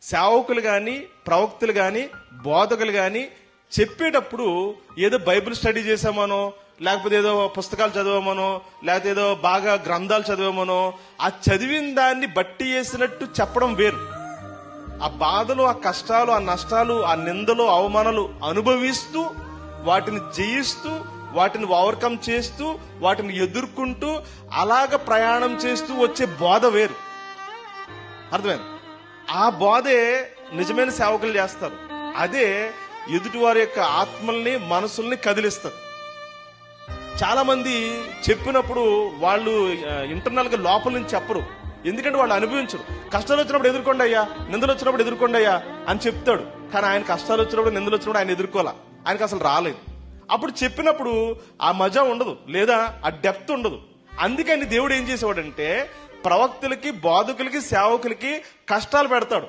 సేవకులు కానీ, ప్రవక్తలు కానీ, బోధకులు కానీ చెప్పేటప్పుడు ఏదో బైబిల్ స్టడీ చేసామనో, లేకపోతే ఏదో పుస్తకాలు చదివామనో, లేకపోతే ఏదో బాగా గ్రంథాలు చదివామనో, ఆ చదివిన దాన్ని బట్టి చేసినట్టు చెప్పడం వేరు. ఆ బాధలు, ఆ కష్టాలు, ఆ నష్టాలు, ఆ నిందలు, అవమానాలు అనుభవిస్తూ, వాటిని జయిస్తూ, వాటిని ఓవర్కమ్ చేస్తూ, వాటిని ఎదుర్కొంటూ అలాగ ప్రయాణం చేస్తూ వచ్చే బోధ వేరు. అర్థమైంది? ఆ బోధే నిజమైన సేవకులు చేస్తారు. అదే ఎదుటివారి యొక్క ఆత్మల్ని, మనసుల్ని కదిలిస్తారు. చాలా మంది చెప్పినప్పుడు వాళ్ళు ఇంటర్నల్ గా లోపల నుంచి చెప్పరు. ఎందుకంటే వాళ్ళు అనుభవించరు. కష్టాలు వచ్చినప్పుడు ఎదుర్కోండి అయ్యా, నిందలు వచ్చినప్పుడు ఎదుర్కోండి అయ్యా అని చెప్తాడు. కానీ ఆయన కష్టాలు వచ్చినప్పుడు, నిందలు వచ్చినప్పుడు ఆయన ఎదుర్కోవాలా, ఆయనకు అసలు రాలేదు. అప్పుడు చెప్పినప్పుడు ఆ మజా ఉండదు, లేదా ఆ డెప్త్ ఉండదు. అందుకని దేవుడు ఏం చేసేవాడంటే ప్రవక్తలకి, బోధకులకి, సేవకులకి కష్టాలు పెడతాడు.